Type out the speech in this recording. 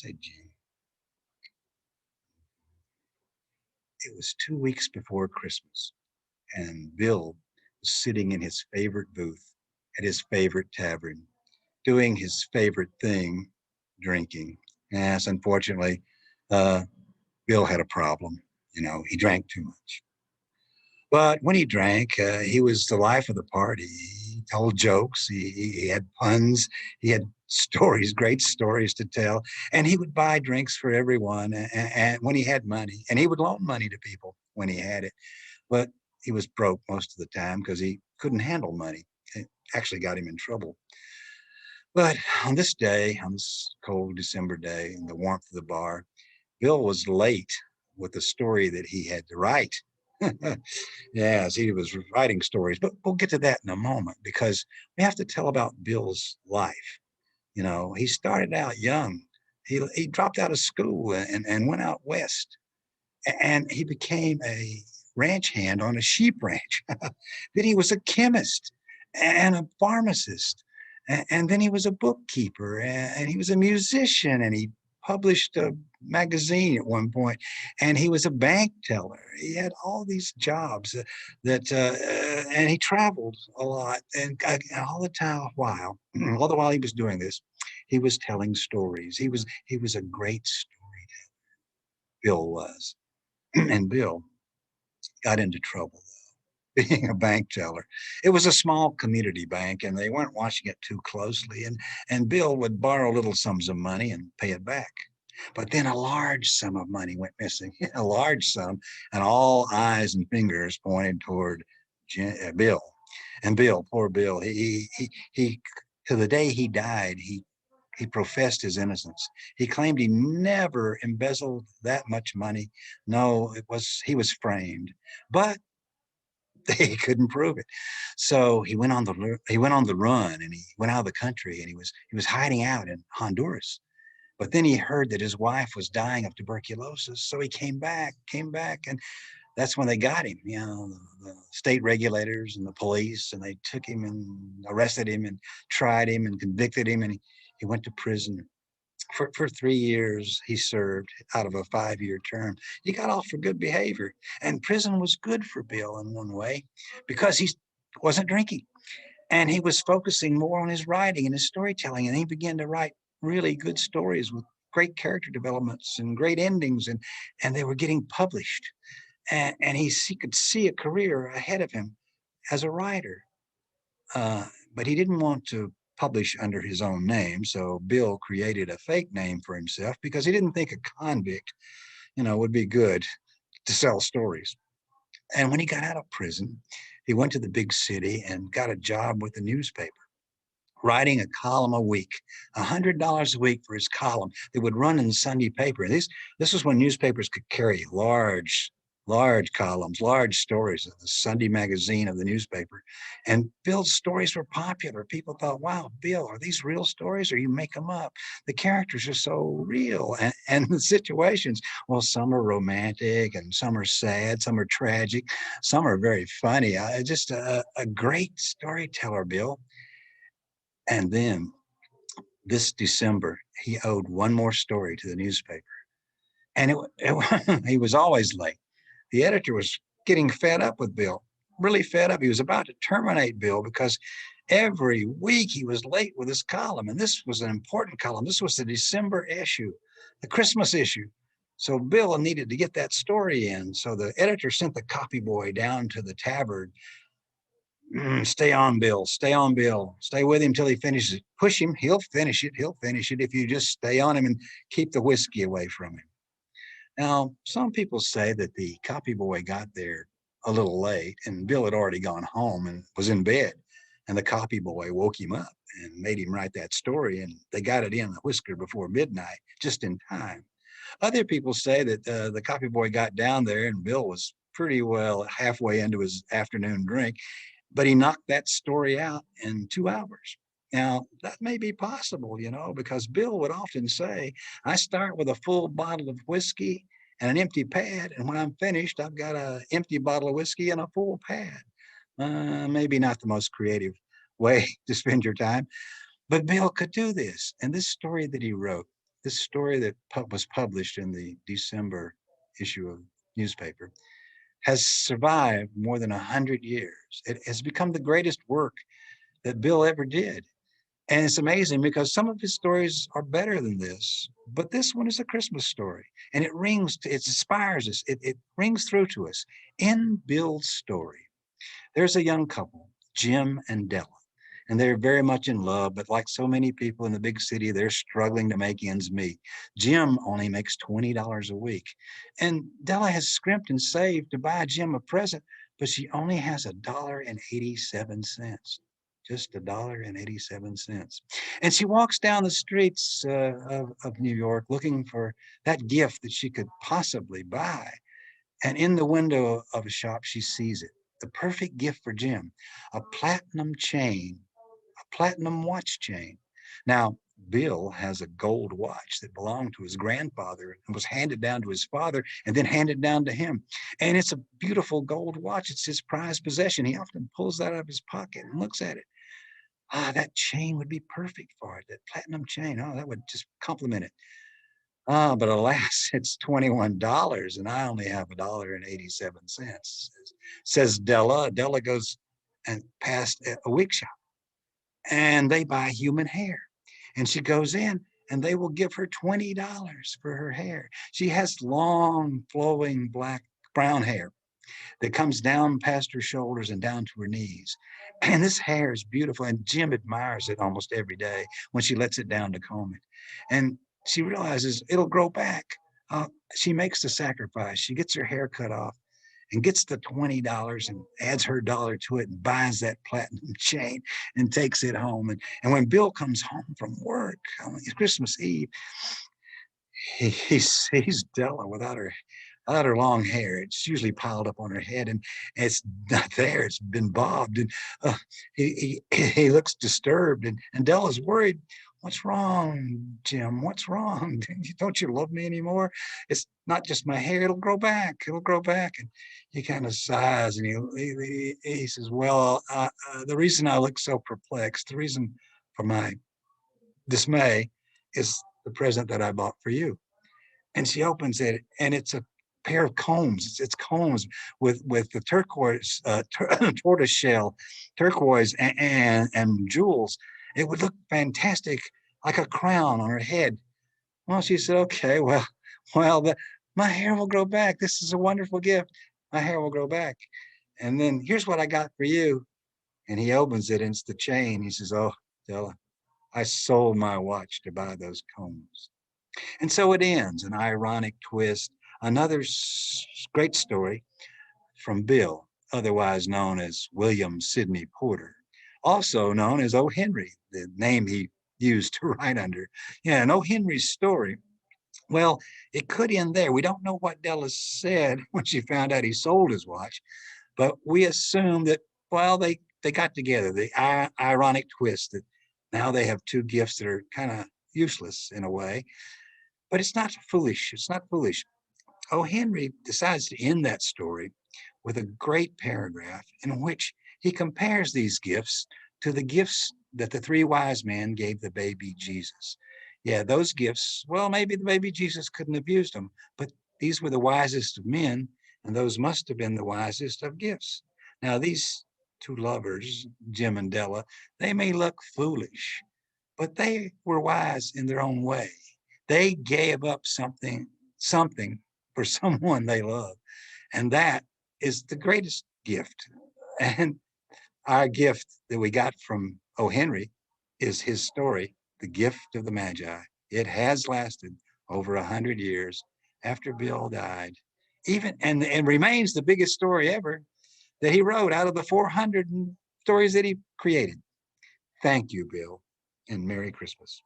Say, Jim, it was 2 weeks before Christmas, and Bill was sitting in his favorite booth at his favorite tavern, doing his favorite thing, drinking. Yes, unfortunately, uh, Bill had a problem. He drank too much. But when he drank, he was the life of the party. He told jokes, he had puns, he had stories, great stories to tell, and he would buy drinks for everyone and when he had money, and he would loan money to people when he had it. But he was broke most of the time because he couldn't handle money. It actually got him in trouble. But on this day, on this cold December day, in the warmth of the bar, Bill was late with the story that he had to write. Yes, he was writing stories, but we'll get to that in a moment because we have to tell about Bill's life. He started out young. He dropped out of school and went out west, and he became a ranch hand on a sheep ranch. Then he was a chemist and a pharmacist, and then he was a bookkeeper, and he was a musician, and he published a magazine at one point, and he was a bank teller. He had all these jobs and he traveled a lot, and all the time while all the while he was doing this, he was telling stories. He was a great storyteller. Bill was, and Bill got into trouble being a bank teller. It was a small community bank, and they weren't watching it too closely. And Bill would borrow little sums of money and pay it back. But then a large sum of money went missing, a large sum, and all eyes and fingers pointed toward Bill. And Bill, poor Bill, he to the day he died, he professed his innocence. He claimed he never embezzled that much money. No, he was framed. But they couldn't prove it. So he went on the run, and he went out of the country, and he was hiding out in Honduras. But then he heard that his wife was dying of tuberculosis, so he came back, and that's when they got him. The state regulators and the police, and they took him and arrested him and tried him and convicted him, and he went to prison for 3 years. He served out of a 5-year term. He got off for good behavior, and prison was good for Bill in one way because he wasn't drinking, and he was focusing more on his writing and his storytelling, and he began to write really good stories with great character developments and great endings, and they were getting published, and he could see a career ahead of him as a writer. But he didn't want to publish under his own name, so Bill created a fake name for himself because he didn't think a convict, would be good to sell stories. And when he got out of prison, he went to the big city and got a job with the newspaper, writing a column a week, $100 a week for his column that would run in the Sunday paper. And this was when newspapers could carry large columns, large stories of the Sunday magazine of the newspaper. And Bill's stories were popular. People thought, wow, Bill, are these real stories or you make them up? The characters are so real. And the situations, well, some are romantic and some are sad, some are tragic, some are very funny. Just a great storyteller, Bill. And then this December, he owed one more story to the newspaper. And he was always late. The editor was getting fed up with Bill, really fed up. He was about to terminate Bill because every week he was late with his column. And this was an important column. This was the December issue, the Christmas issue. So Bill needed to get that story in. So the editor sent the copy boy down to the tavern. Stay on, Bill. Stay on, Bill. Stay with him till he finishes it. Push him. He'll finish it. He'll finish it if you just stay on him and keep the whiskey away from him. Now, some people say that the copy boy got there a little late, and Bill had already gone home and was in bed. And the copy boy woke him up and made him write that story, and they got it in a whisker before midnight, just in time. Other people say that the copy boy got down there, and Bill was pretty well halfway into his afternoon drink, but he knocked that story out in 2 hours. Now, that may be possible, because Bill would often say, I start with a full bottle of whiskey and an empty pad, and when I'm finished, I've got an empty bottle of whiskey and a full pad. Maybe not the most creative way to spend your time, but Bill could do this. And this story that he wrote This story that was published in the December issue of newspaper has survived more than 100 years. It has become the greatest work that Bill ever did. And it's amazing because some of his stories are better than this, but this one is a Christmas story. And it inspires us, it rings through to us. In Bill's story, there's a young couple, Jim and Della, and they're very much in love, but like so many people in the big city, they're struggling to make ends meet. Jim only makes $20 a week, and Della has scrimped and saved to buy Jim a present, but she only has $1.87. Just $1.87. And she walks down the streets of New York looking for that gift that she could possibly buy. And in the window of a shop, she sees it, the perfect gift for Jim, a platinum chain, a platinum watch chain. Now, Bill has a gold watch that belonged to his grandfather and was handed down to his father and then handed down to him. And it's a beautiful gold watch. It's his prized possession. He often pulls that out of his pocket and looks at it. Ah, that chain would be perfect for it, that platinum chain. Oh, that would just complement it. Ah, but alas, it's $21 and I only have $1.87, says Della. Della goes and past a wig shop and they buy human hair. And she goes in and they will give her $20 for her hair. She has long, flowing brown hair that comes down past her shoulders and down to her knees. And this hair is beautiful. And Jim admires it almost every day when she lets it down to comb it. And she realizes it'll grow back. She makes the sacrifice. She gets her hair cut off and gets the $20 and adds her dollar to it and buys that platinum chain and takes it home. And when Bill comes home from work on Christmas Eve, he sees Della without her long hair. It's usually piled up on her head, and it's not there. It's been bobbed, and he looks disturbed, and Della's worried. What's wrong, Jim? What's wrong? Don't you love me anymore? It's not just my hair. It'll grow back. It'll grow back. And he kind of sighs, and he says, well, the reason I look so perplexed, the reason for my dismay is the present that I bought for you. And she opens it, and it's a pair of combs. It's combs with the turquoise, tortoise shell, turquoise, and jewels. It would look fantastic, like a crown on her head. Well, she said, okay, well, my hair will grow back. This is a wonderful gift. My hair will grow back. And then here's what I got for you. And he opens it, and it's the chain. He says, oh, Della, I sold my watch to buy those combs. And so it ends, an ironic twist. Another great story from Bill, otherwise known as William Sidney Porter, also known as O. Henry, the name he used to write under. Yeah, and O. Henry's story, well, it could end there. We don't know what Della said when she found out he sold his watch, but we assume that, well, they got together, the ironic twist that now they have two gifts that are kind of useless in a way. But it's not foolish. It's not foolish. O. Henry decides to end that story with a great paragraph in which he compares these gifts to the gifts that the three wise men gave the baby Jesus. Yeah, those gifts, well, maybe the baby Jesus couldn't have used them, but these were the wisest of men, and those must have been the wisest of gifts. Now, these two lovers, Jim and Della, they may look foolish, but they were wise in their own way. They gave up something for someone they love. And that is the greatest gift. And our gift that we got from O. Henry is his story, The Gift of the Magi. It has lasted over 100 years after Bill died, even and remains the biggest story ever that he wrote out of the 400 stories that he created. Thank you, Bill, and Merry Christmas.